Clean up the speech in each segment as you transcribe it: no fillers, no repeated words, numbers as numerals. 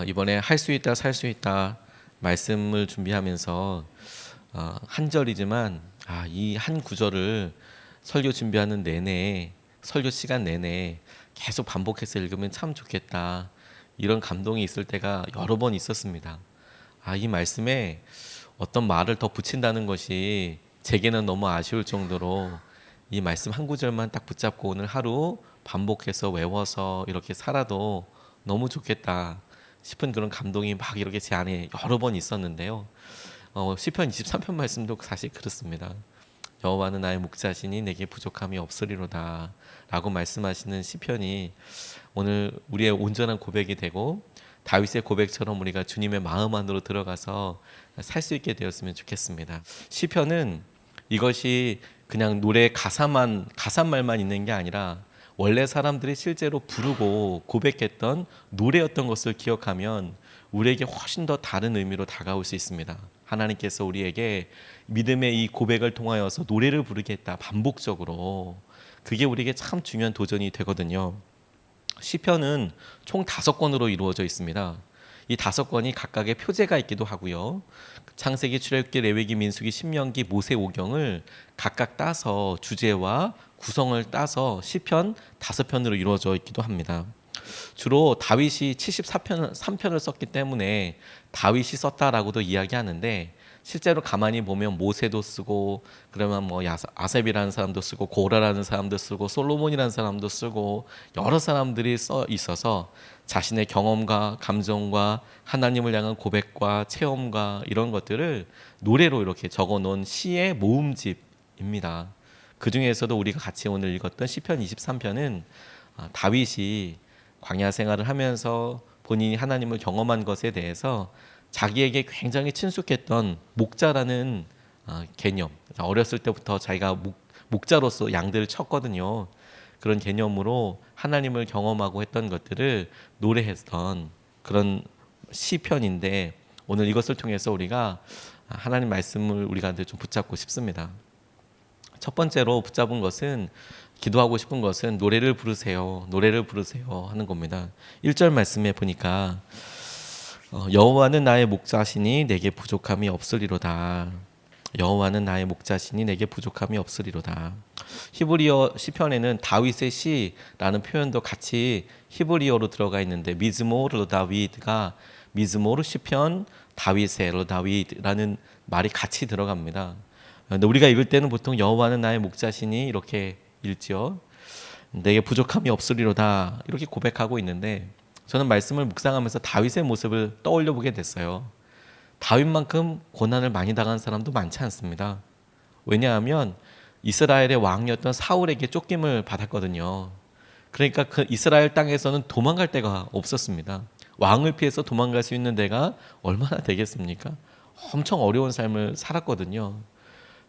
이번에 할 수 있다 살 수 있다 말씀을 준비하면서 한 절이지만 이 한 구절을 설교 준비하는 내내 설교 시간 내내 계속 반복해서 읽으면 참 좋겠다 이런 감동이 있을 때가 여러 번 있었습니다. 이 말씀에 어떤 말을 더 붙인다는 것이 제게는 너무 아쉬울 정도로 이 말씀 한 구절만 딱 붙잡고 오늘 하루 반복해서 외워서 이렇게 살아도 너무 좋겠다 싶은 그런 감동이 막 이렇게 제 안에 여러 번 있었는데요. 시편 23편 말씀도 사실 그렇습니다. 여호와는 나의 목자시니 내게 부족함이 없으리로다 라고 말씀하시는 시편이 오늘 우리의 온전한 고백이 되고 다윗의 고백처럼 우리가 주님의 마음 안으로 들어가서 살 수 있게 되었으면 좋겠습니다. 시편은 이것이 그냥 노래 가사말만 있는 게 아니라 원래 사람들이 실제로 부르고 고백했던 노래였던 것을 기억하면 우리에게 훨씬 더 다른 의미로 다가올 수 있습니다. 하나님께서 우리에게 믿음의 이 고백을 통하여서 노래를 부르게 했다. 반복적으로. 그게 우리에게 참 중요한 도전이 되거든요. 시편은 총 5권으로 이루어져 있습니다. 이 5권이 각각의 표제가 있기도 하고요. 창세기, 출애굽기, 레위기, 민수기, 신명기, 모세오경을 각각 따서 주제와 구성을 따서 시편 5편으로 이루어져 있기도 합니다. 주로 다윗이 73편을 썼기 때문에 다윗이 썼다라고도 이야기하는데 실제로 가만히 보면 모세도 쓰고 그러면 뭐 아셉이라는 사람도 쓰고 고라라는 사람도 쓰고 솔로몬이라는 사람도 쓰고 여러 사람들이 써 있어서 자신의 경험과 감정과 하나님을 향한 고백과 체험과 이런 것들을 노래로 이렇게 적어놓은 시의 모음집입니다. 그 중에서도 우리가 같이 오늘 읽었던 시편 23편은 다윗이 광야 생활을 하면서 본인이 하나님을 경험한 것에 대해서 자기에게 굉장히 친숙했던 목자라는 개념, 어렸을 때부터 자기가 목자로서 양들을 쳤거든요. 그런 개념으로 하나님을 경험하고 했던 것들을 노래했던 그런 시편인데 오늘 이것을 통해서 우리가 하나님 말씀을 우리가 좀 붙잡고 싶습니다. 첫 번째로 붙잡은 것은 기도하고 싶은 것은 노래를 부르세요. 노래를 부르세요 하는 겁니다. 1절 말씀에 보니까 여호와는 나의 목자시니 내게 부족함이 없으리로다. 여호와는 나의 목자시니 내게 부족함이 없으리로다. 히브리어 시편에는 다윗의 시라는 표현도 같이 히브리어로 들어가 있는데 미즈모르 다윗가 미즈모르 시편 다윗의 다윗라는 말이 같이 들어갑니다. 근데 우리가 읽을 때는 보통 여호와는 나의 목자시니 이렇게 읽지요. 내게 부족함이 없으리로다 이렇게 고백하고 있는데 저는 말씀을 묵상하면서 다윗의 모습을 떠올려 보게 됐어요. 다윗만큼 고난을 많이 당한 사람도 많지 않습니다. 왜냐하면 이스라엘의 왕이었던 사울에게 쫓김을 받았거든요. 그러니까 그 이스라엘 땅에서는 도망갈 데가 없었습니다. 왕을 피해서 도망갈 수 있는 데가 얼마나 되겠습니까? 엄청 어려운 삶을 살았거든요.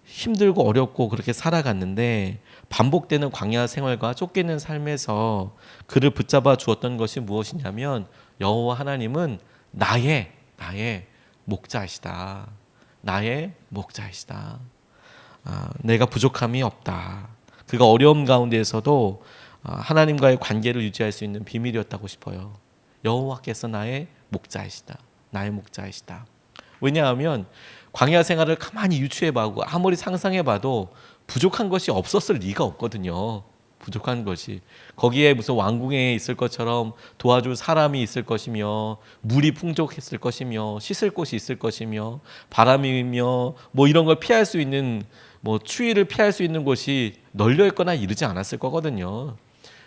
힘들고 어렵고 그렇게 살아갔는데 반복되는 광야 생활과 쫓기는 삶에서 그를 붙잡아 주었던 것이 무엇이냐면 여호와 하나님은 나의 목자이시다. 나의 목자이시다. 내가 부족함이 없다. 그가 어려움 가운데에서도 하나님과의 관계를 유지할 수 있는 비밀이었다고 싶어요. 여호와께서 나의 목자이시다. 나의 목자이시다. 왜냐하면 광야 생활을 가만히 유추해봐도 아무리 상상해봐도 부족한 것이 없었을 리가 없거든요. 부족한 것이 거기에 무슨 왕궁에 있을 것처럼 도와줄 사람이 있을 것이며 물이 풍족했을 것이며 씻을 곳이 있을 것이며 바람이며 뭐 이런 걸 피할 수 있는 뭐 추위를 피할 수 있는 곳이 널려 있거나 이르지 않았을 거거든요.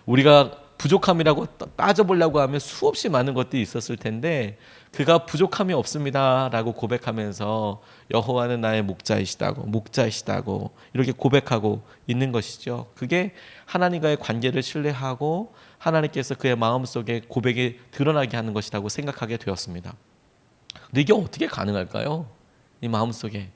우리가 부족함이라고 따져보려고 하면 수없이 많은 것들이 있었을 텐데 그가 부족함이 없습니다라고 고백하면서 여호와는 나의 목자이시다고 이렇게 고백하고 있는 것이죠. 그게 하나님과의 관계를 신뢰하고 하나님께서 그의 마음속에 고백이 드러나게 하는 것이라고 생각하게 되었습니다. 근데 이게 어떻게 가능할까요? 이 마음속에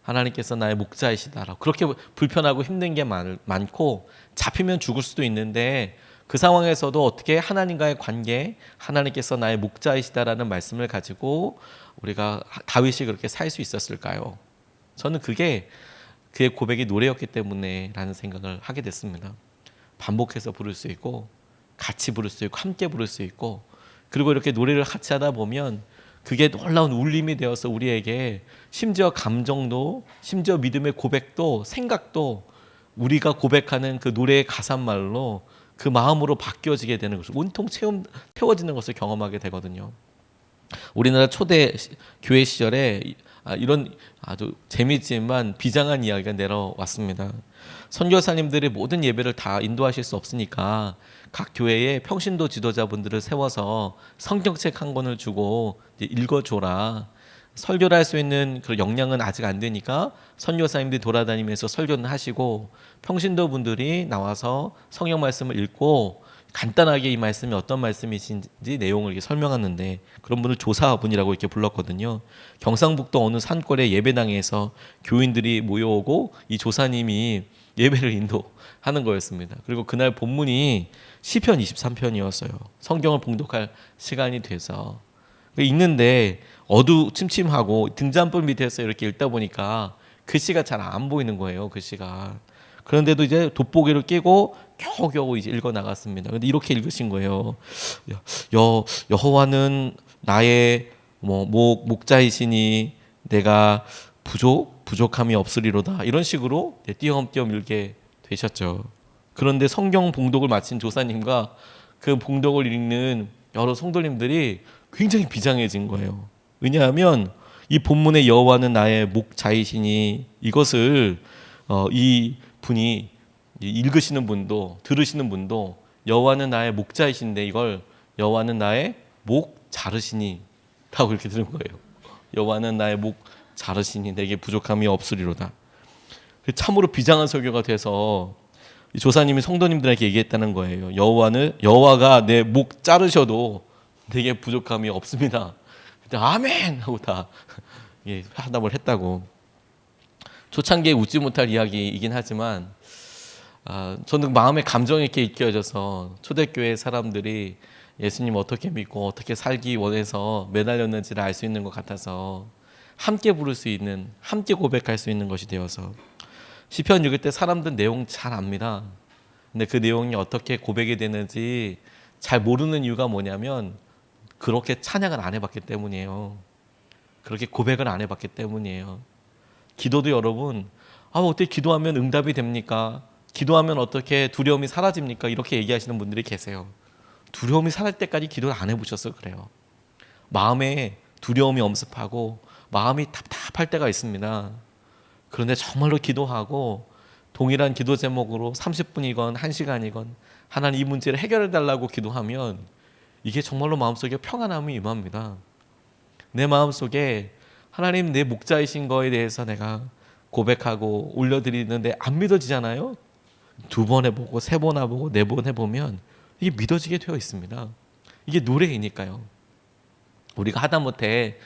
하나님께서 나의 목자이시다라고 그렇게 불편하고 힘든 게 많고 잡히면 죽을 수도 있는데 그 상황에서도 어떻게 하나님과의 관계, 하나님께서 나의 목자이시다라는 말씀을 가지고 우리가 다윗이 그렇게 살 수 있었을까요? 저는 그게 그의 고백이 노래였기 때문에라는 생각을 하게 됐습니다. 반복해서 부를 수 있고 같이 부를 수 있고 함께 부를 수 있고 그리고 이렇게 노래를 같이 하다 보면 그게 놀라운 울림이 되어서 우리에게 심지어 감정도, 심지어 믿음의 고백도, 생각도 우리가 고백하는 그 노래의 가사말로 그 마음으로 바뀌어지게 되는 것을 온통 태워지는 것을 경험하게 되거든요. 우리나라 초대 교회 시절에 이런 아주 재미있지만 비장한 이야기가 내려왔습니다. 선교사님들이 모든 예배를 다 인도하실 수 없으니까 각 교회에 평신도 지도자분들을 세워서 성경책 한 권을 주고 읽어줘라. 설교를 할 수 있는 그 역량은 아직 안 되니까 선교사님들이 돌아다니면서 설교는 하시고 평신도 분들이 나와서 성경 말씀을 읽고 간단하게 이 말씀이 어떤 말씀이신지 내용을 이렇게 설명하는데 그런 분을 조사분이라고 이렇게 불렀거든요. 경상북도 어느 산골의 예배당에서 교인들이 모여오고 이 조사님이 예배를 인도하는 거였습니다. 그리고 그날 본문이 시편 23편이었어요. 성경을 봉독할 시간이 돼서 읽는데 어두침침하고 등잔불 밑에서 이렇게 읽다 보니까 글씨가 잘 안 보이는 거예요. 글씨가. 그런데도 이제 돋보기를 끼고 겨우겨우 이제 읽어 나갔습니다. 근데 이렇게 읽으신 거예요. 여호와는 나의 목자이시니 내가 부족함이 없으리로다. 이런 식으로 띄엄띄엄 읽게 되셨죠. 그런데 성경 봉독을 마친 조사님과 그 봉독을 읽는 여러 성도님들이 굉장히 비장해진 거예요. 왜냐하면 이 본문의 여호와는 나의 목자이시니 이것을 이 분이 읽으시는 분도 들으시는 분도 여호와는 나의 목자이신데 이걸 여호와는 나의 목 자르시니 라고 이렇게 들은 거예요. 여호와는 나의 목 자르시니 내게 부족함이 없으리로다. 참으로 비장한 설교가 돼서 조사님이 성도님들에게 얘기했다는 거예요. 여호와가 내 목 자르셔도 내게 부족함이 없습니다. 아멘 하고 다 화답을 했다고. 초창기에 웃지 못할 이야기이긴 하지만 저는 마음에 감정이 이렇게 익혀져서 초대교회 사람들이 예수님 어떻게 믿고 어떻게 살기 원해서 매달렸는지를 알 수 있는 것 같아서 함께 부를 수 있는, 함께 고백할 수 있는 것이 되어서 시편 읽을 때 사람들 내용 잘 압니다. 근데 그 내용이 어떻게 고백이 되는지 잘 모르는 이유가 뭐냐면 그렇게 찬양을 안 해봤기 때문이에요. 그렇게 고백을 안 해봤기 때문이에요. 기도도 여러분, 어떻게 기도하면 응답이 됩니까? 기도하면 어떻게 두려움이 사라집니까? 이렇게 얘기하시는 분들이 계세요. 두려움이 사라질 때까지 기도를 안 해보셔서 그래요. 마음에 두려움이 엄습하고 마음이 답답할 때가 있습니다. 그런데 정말로 기도하고 동일한 기도 제목으로 30분이건 1시간이건 하나님 이 문제를 해결해 달라고 기도하면 이게 정말로 마음속에 평안함이 임합니다. 내 마음속에 하나님 내 목자이신 거에 대해서 내가 고백하고 올려드리는데 안 믿어지잖아요. 2번 해보고 3번 해보고 4번 해보면 이게 믿어지게 되어 있습니다. 이게 노래이니까요. 우리가 하다못해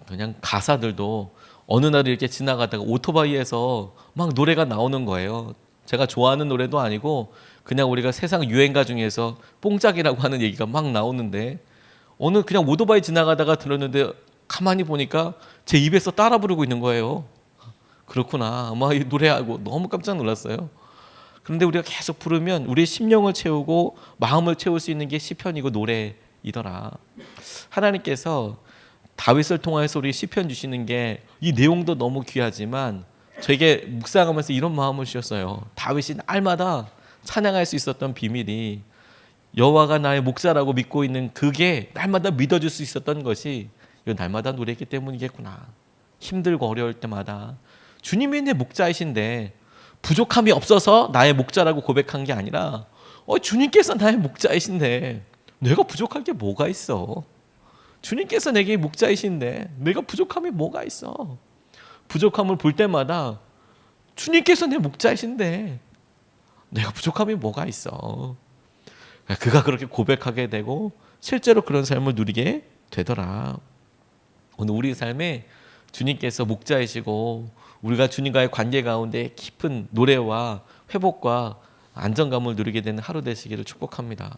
그냥 가사들도 어느 날 이렇게 지나가다가 오토바이에서 막 노래가 나오는 거예요. 제가 좋아하는 노래도 아니고 그냥 우리가 세상 유행가 중에서 뽕짝이라고 하는 얘기가 막 나오는데 어느 그냥 오토바이 지나가다가 들었는데 가만히 보니까 제 입에서 따라 부르고 있는 거예요. 그렇구나. 막 이 노래하고 너무 깜짝 놀랐어요. 그런데 우리가 계속 부르면 우리의 심령을 채우고 마음을 채울 수 있는 게 시편이고 노래이더라. 하나님께서 다윗을 통해서 우리 시편 주시는 게 이 내용도 너무 귀하지만 저에게 묵상하면서 이런 마음을 주셨어요. 다윗이 날마다 찬양할 수 있었던 비밀이 여호와가 나의 목자라고 믿고 있는 그게 날마다 믿어줄 수 있었던 것이 날마다 노래했기 때문이겠구나. 힘들고 어려울 때마다 주님이 내 목자이신데 부족함이 없어서 나의 목자라고 고백한 게 아니라 주님께서 나의 목자이신데 내가 부족할 게 뭐가 있어. 주님께서 내게 목자이신데 내가 부족함이 뭐가 있어. 부족함을 볼 때마다 주님께서 내 목자이신데 내가 부족함이 뭐가 있어. 그가 그렇게 고백하게 되고 실제로 그런 삶을 누리게 되더라. 오늘 우리 삶에 주님께서 목자이시고 우리가 주님과의 관계 가운데 깊은 노래와 회복과 안정감을 누리게 되는 하루 되시기를 축복합니다.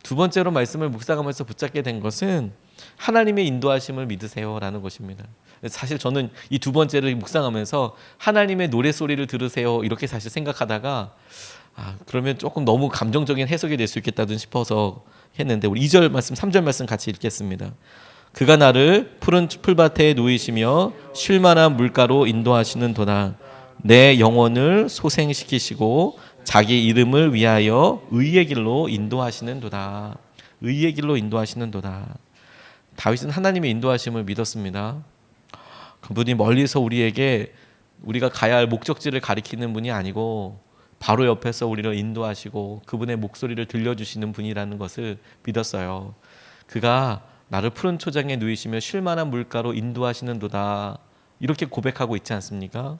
2번째로 말씀을 묵상하면서 붙잡게 된 것은 하나님의 인도하심을 믿으세요라는 것입니다. 사실 저는 이 2번째를 묵상하면서 하나님의 노래소리를 들으세요 이렇게 사실 생각하다가 그러면 조금 너무 감정적인 해석이 될 수 있겠다 싶어서 했는데 우리 2절 말씀, 3절 말씀 같이 읽겠습니다. 그가 나를 푸른 풀밭에 누이시며 쉴 만한 물가로 인도하시는 도다. 내 영혼을 소생시키시고 자기 이름을 위하여 의의 길로 인도하시는 도다. 의의 길로 인도하시는 도다. 다윗은 하나님의 인도하심을 믿었습니다. 그분이 멀리서 우리에게 우리가 가야 할 목적지를 가리키는 분이 아니고 바로 옆에서 우리를 인도하시고 그분의 목소리를 들려주시는 분이라는 것을 믿었어요. 그가 나를 푸른 초장에 누이시며 쉴 만한 물가로 인도하시는 도다. 이렇게 고백하고 있지 않습니까?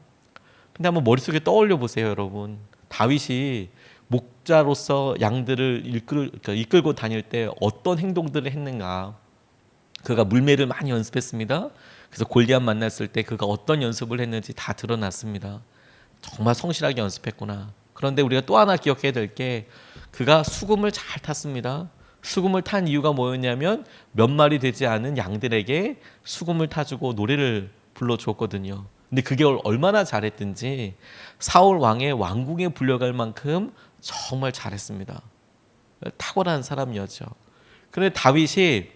근데 한번 머릿속에 떠올려 보세요, 여러분. 다윗이 목자로서 양들을 이끌고 다닐 때 어떤 행동들을 했는가? 그가 물매를 많이 연습했습니다. 그래서 골리앗 만났을 때 그가 어떤 연습을 했는지 다 드러났습니다. 정말 성실하게 연습했구나. 그런데 우리가 또 하나 기억해야 될 게 그가 수금을 잘 탔습니다. 수금을 탄 이유가 뭐였냐면 몇 마리 되지 않은 양들에게 수금을 타주고 노래를 불러주었거든요. 근데 그게 얼마나 잘했든지 사울 왕의 왕궁에 불려갈 만큼 정말 잘했습니다. 탁월한 사람이었죠. 그런데 다윗이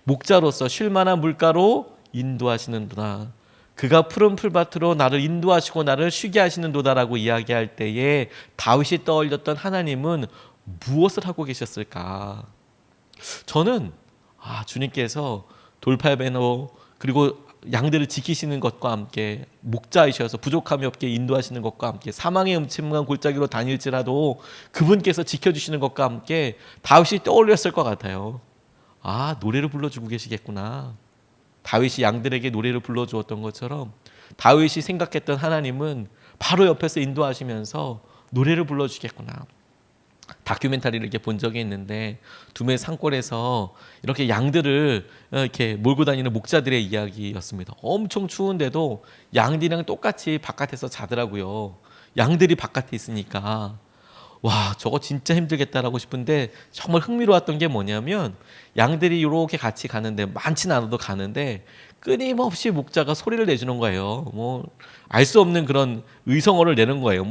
목자로서 쉴 만한 물가로 인도하시는도다. 그가 푸른 풀밭으로 나를 인도하시고 나를 쉬게 하시는도다라고 이야기할 때에 다윗이 떠올렸던 하나님은 무엇을 하고 계셨을까? 저는 주님께서 돌팔배노 그리고 양들을 지키시는 것과 함께 목자이셔서 부족함이 없게 인도하시는 것과 함께 사망의 음침한 골짜기로 다닐지라도 그분께서 지켜주시는 것과 함께 다윗이 떠올렸을 것 같아요. 노래를 불러주고 계시겠구나. 다윗이 양들에게 노래를 불러주었던 것처럼 다윗이 생각했던 하나님은 바로 옆에서 인도하시면서 노래를 불러주겠구나. 다큐멘터리를 이렇게 본 적이 있는데 두메 산골에서 이렇게 양들을 이렇게 몰고 다니는 목자들의 이야기였습니다. 엄청 추운데도 양들이랑 똑같이 바깥에서 자더라고요. 양들이 바깥에 있으니까 와, 저거 진짜 힘들겠다라고 싶은데 정말 흥미로웠던 게 뭐냐면 양들이 이렇게 같이 가는데 많진 않아도 가는데 끊임없이 목자가 소리를 내주는 거예요. 뭐 알 수 없는 그런 의성어를 내는 거예요.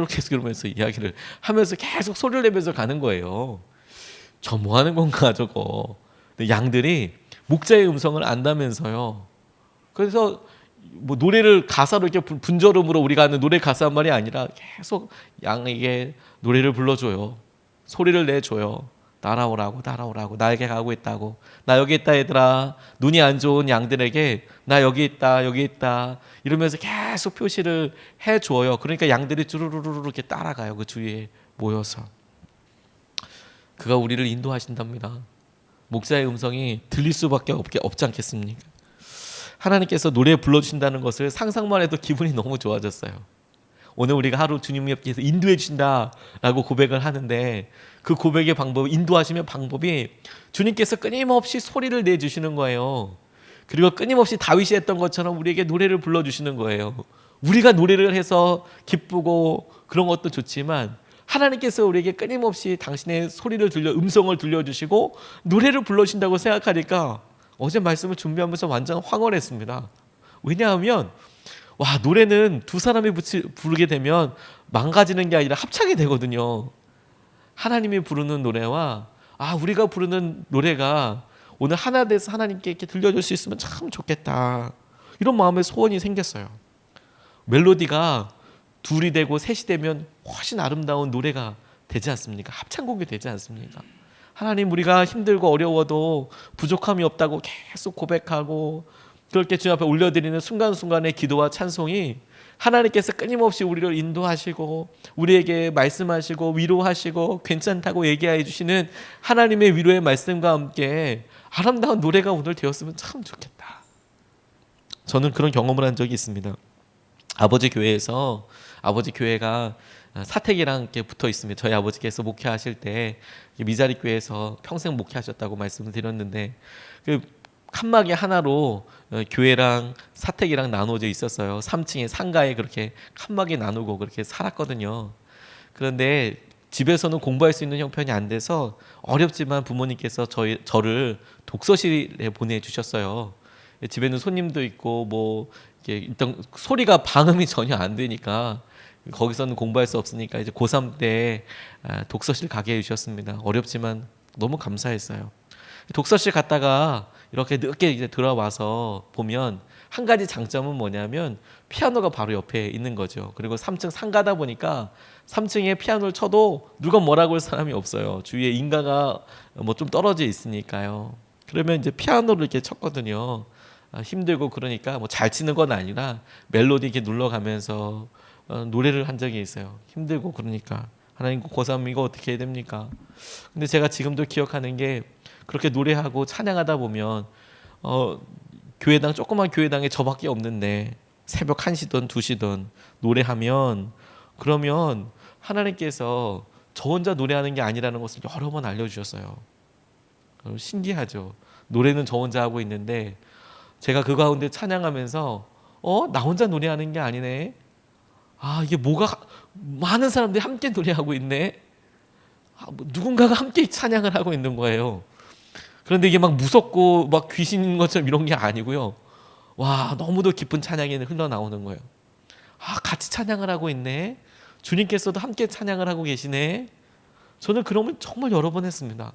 계속 그러면서 이야기를 하면서 계속 소리를 내면서 가는 거예요. 저 뭐 하는 건가 저거. 근데 양들이 목자의 음성을 안다면서요. 그래서 뭐 노래를 가사로 이렇게 분절음으로 우리가 아는 노래 가사 한 말이 아니라 계속 양에게 노래를 불러줘요. 소리를 내줘요. 날아오라고 나에게 가고 있다고. 나 여기 있다 얘들아. 눈이 안 좋은 양들에게 나 여기 있다 이러면서 계속 표시를 해줘요. 그러니까 양들이 쭈루루루 이렇게 따라가요. 그 주위에 모여서. 그가 우리를 인도하신답니다. 목자의 음성이 들릴 수밖에 없지 않겠습니까? 하나님께서 노래 불러주신다는 것을 상상만 해도 기분이 너무 좋아졌어요. 오늘 우리가 하루 주님 옆에서 인도해 주신다라고 고백을 하는데 그 고백의 방법, 인도하시는 방법이 주님께서 끊임없이 소리를 내주시는 거예요. 그리고 끊임없이 다윗이 했던 것처럼 우리에게 노래를 불러주시는 거예요. 우리가 노래를 해서 기쁘고 그런 것도 좋지만 하나님께서 우리에게 끊임없이 당신의 소리를 음성을 들려주시고 노래를 불러주신다고 생각하니까 어제 말씀을 준비하면서 완전 황홀했습니다. 왜냐하면 노래는 두 사람이 부르게 되면 망가지는 게 아니라 합창이 되거든요. 하나님이 부르는 노래와 우리가 부르는 노래가 오늘 하나 돼서 하나님께 이렇게 들려줄 수 있으면 참 좋겠다. 이런 마음의 소원이 생겼어요. 멜로디가 둘이 되고 셋이 되면 훨씬 아름다운 노래가 되지 않습니까? 합창곡이 되지 않습니까? 하나님, 우리가 힘들고 어려워도 부족함이 없다고 계속 고백하고 그렇게 주님 앞에 올려드리는 순간순간의 기도와 찬송이 하나님께서 끊임없이 우리를 인도하시고 우리에게 말씀하시고 위로하시고 괜찮다고 얘기해 주시는 하나님의 위로의 말씀과 함께 아름다운 노래가 오늘 되었으면 참 좋겠다. 저는 그런 경험을 한 적이 있습니다. 아버지 교회가 사택이랑 이렇게 붙어 있습니다. 저희 아버지께서 목회하실 때 미자리 교회에서 평생 목회하셨다고 말씀을 드렸는데 그 칸막이 하나로 교회랑 사택이랑 나눠져 있었어요. 3층에 상가에 그렇게 칸막이 나누고 그렇게 살았거든요. 그런데 집에서는 공부할 수 있는 형편이 안 돼서 어렵지만 부모님께서 저를 독서실에 보내주셨어요. 집에는 손님도 있고 뭐 일단 소리가 방음이 전혀 안 되니까 거기서는 공부할 수 없으니까 이제 고3 때 독서실 가게 해주셨습니다. 어렵지만 너무 감사했어요. 독서실 갔다가 이렇게 늦게 이제 들어와서 보면 한 가지 장점은 뭐냐면 피아노가 바로 옆에 있는 거죠. 그리고 3층 상가다 보니까 3층에 피아노를 쳐도 누가 뭐라고 할 사람이 없어요. 주위에 인가가 뭐 좀 떨어져 있으니까요. 그러면 이제 피아노를 이렇게 쳤거든요. 힘들고 그러니까 뭐 잘 치는 건 아니라 멜로디 이렇게 눌러가면서 노래를 한 적이 있어요. 힘들고 그러니까 하나님 고3 이거 어떻게 해야 됩니까? 근데 제가 지금도 기억하는 게 그렇게 노래하고 찬양하다 보면 교회당 조그만 교회당에 저밖에 없는데 새벽 1시든 2시든 노래하면 그러면 하나님께서 저 혼자 노래하는 게 아니라는 것을 여러 번 알려주셨어요. 신기하죠. 노래는 저 혼자 하고 있는데 제가 그 가운데 찬양하면서 나 혼자 노래하는 게 아니네. 이게 뭐가 많은 사람들이 함께 노래하고 있네. 누군가가 함께 찬양을 하고 있는 거예요. 그런데 이게 막 무섭고 막 귀신인 것처럼 이런 게 아니고요. 와, 너무도 기쁜 찬양이 흘러나오는 거예요. 같이 찬양을 하고 있네. 주님께서도 함께 찬양을 하고 계시네. 저는 그런 걸 정말 여러 번 했습니다.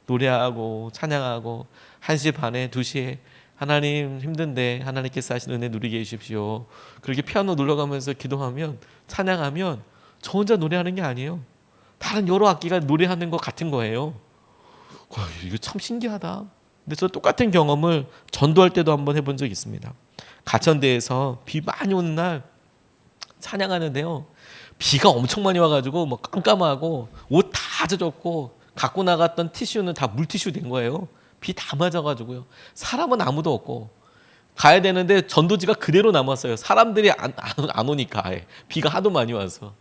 노래하고 찬양하고 1시 반에 2시에 하나님 힘든데 하나님께서 하신 은혜 누리게 해주십시오. 그렇게 피아노 눌러가면서 기도하면 찬양하면 저 혼자 노래하는 게 아니에요. 다른 여러 악기가 노래하는 것 같은 거예요. 이거 참 신기하다. 근데 저 똑같은 경험을 전도할 때도 한번 해본 적이 있습니다. 가천대에서 비 많이 오는 날 찬양하는데요. 비가 엄청 많이 와가지고 뭐 깜깜하고 옷 다 젖었고 갖고 나갔던 티슈는 다 물티슈 된 거예요. 비 다 맞아가지고요. 사람은 아무도 없고 가야 되는데 전도지가 그대로 남았어요. 사람들이 안 오니까 비가 하도 많이 와서.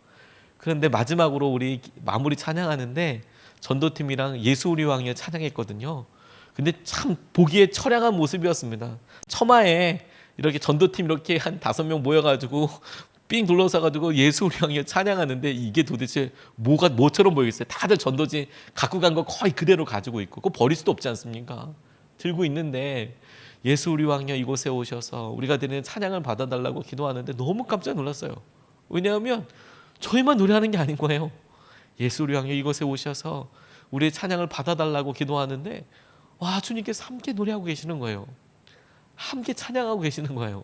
그런데 마지막으로 우리 마무리 찬양하는데 전도팀이랑 예수 우리 왕이여 찬양했거든요. 근데 참 보기에 처량한 모습이었습니다. 처마에 이렇게 전도팀 이렇게 한 5명 모여가지고 삥 둘러서가지고 예수 우리 왕이여 찬양하는데 이게 도대체 뭐처럼 보이겠어요? 다들 전도지 갖고 간 거 거의 그대로 가지고 있고 그거 버릴 수도 없지 않습니까? 들고 있는데 예수 우리 왕이여 이곳에 오셔서 우리가 드리는 찬양을 받아달라고 기도하는데 너무 깜짝 놀랐어요. 왜냐하면 저희만 노래하는 게 아닌 거예요. 예수 우리 왕이여 이곳에 오셔서 우리의 찬양을 받아달라고 기도하는데 와, 주님께서 함께 노래하고 계시는 거예요. 함께 찬양하고 계시는 거예요.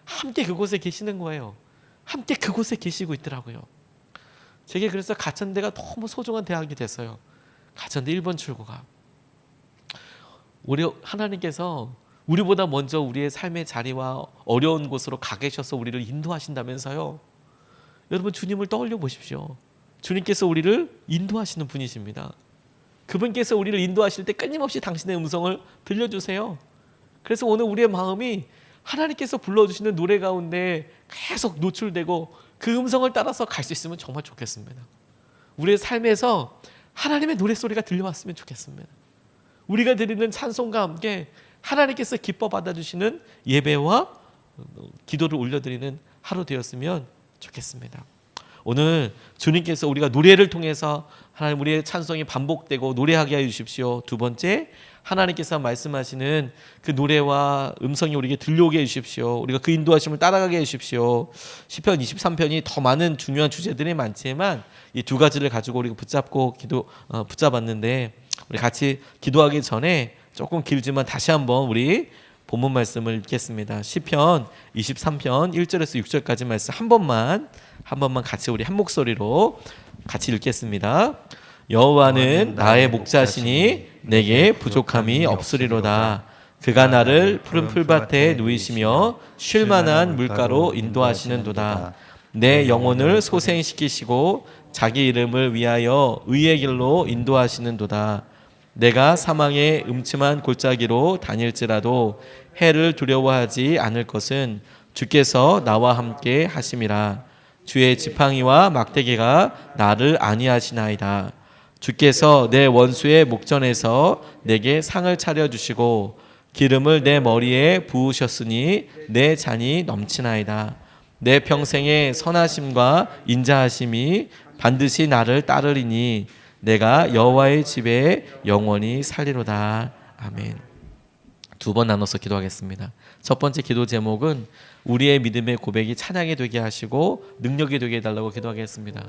함께 그곳에 계시는 거예요. 함께 그곳에 계시고 있더라고요. 제게 그래서 가천대가 너무 소중한 대학이 됐어요. 가천대 1번 출구가. 우리 하나님께서 우리보다 먼저 우리의 삶의 자리와 어려운 곳으로 가 계셔서 우리를 인도하신다면서요. 여러분 주님을 떠올려 보십시오. 주님께서 우리를 인도하시는 분이십니다. 그분께서 우리를 인도하실 때 끊임없이 당신의 음성을 들려주세요. 그래서 오늘 우리의 마음이 하나님께서 불러주시는 노래 가운데 계속 노출되고 그 음성을 따라서 갈 수 있으면 정말 좋겠습니다. 우리의 삶에서 하나님의 노래소리가 들려왔으면 좋겠습니다. 우리가 드리는 찬송과 함께 하나님께서 기뻐 받아주시는 예배와 기도를 올려드리는 하루 되었으면 좋겠습니다. 오늘 주님께서 우리가 노래를 통해서 하나님 우리의 찬송이 반복되고 노래하게 하여 주십시오. 두 번째, 하나님께서 말씀하시는 그 노래와 음성이 우리에게 들려오게 해주십시오. 우리가 그 인도하심을 따라가게 해주십시오. 시편 23편이 더 많은 중요한 주제들이 많지만 이 두 가지를 가지고 우리가 붙잡았는데 우리 같이 기도하기 전에 조금 길지만 다시 한번 우리 본문 말씀을 읽겠습니다. 시편 23편 1절에서 6절까지 말씀 한 번만 같이 우리 한 목소리로 같이 읽겠습니다. 여호와는 나의 목자시니 내게 부족함이 없으리로다. 그가 나를 푸른 풀밭에 누이시며 쉴 만한 물가로 인도하시는도다. 내 영혼을 소생시키시고 자기 이름을 위하여 의의 길로 인도하시는도다. 내가 사망의 음침한 골짜기로 다닐지라도 해를 두려워하지 않을 것은 주께서 나와 함께 하심이라. 주의 지팡이와 막대기가 나를 안위하시나이다. 주께서 내 원수의 목전에서 내게 상을 차려주시고 기름을 내 머리에 부으셨으니 내 잔이 넘치나이다. 내 평생의 선하심과 인자하심이 반드시 나를 따르리니 내가 여호와의 집에 영원히 살리로다. 아멘. 두 번 나눠서 기도하겠습니다. 첫 번째 기도 제목은 우리의 믿음의 고백이 찬양이 되게 하시고 능력이 되게 해달라고 기도하겠습니다.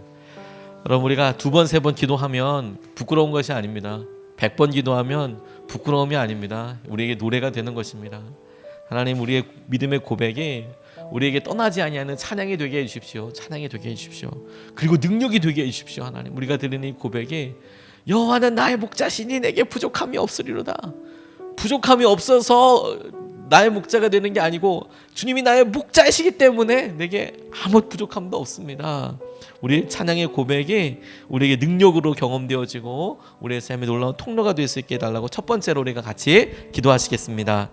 여러분 우리가 두 번, 세 번 기도하면 부끄러운 것이 아닙니다. 100번 기도하면 부끄러움이 아닙니다. 우리에게 노래가 되는 것입니다. 하나님, 우리의 믿음의 고백이 우리에게 떠나지 아니하는 찬양이 되게 해주십시오. 찬양이 되게 해주십시오. 그리고 능력이 되게 해주십시오. 하나님, 우리가 드리는 이 고백이 여호와는 나의 목자시니 내게 부족함이 없으리로다. 부족함이 없어서 나의 목자가 되는 게 아니고 주님이 나의 목자이시기 때문에 내게 아무 부족함도 없습니다. 우리의 찬양의 고백이 우리에게 능력으로 경험되어지고 우리의 삶에 놀라운 통로가 될 수 있게 해달라고 첫 번째로 우리가 같이 기도하시겠습니다.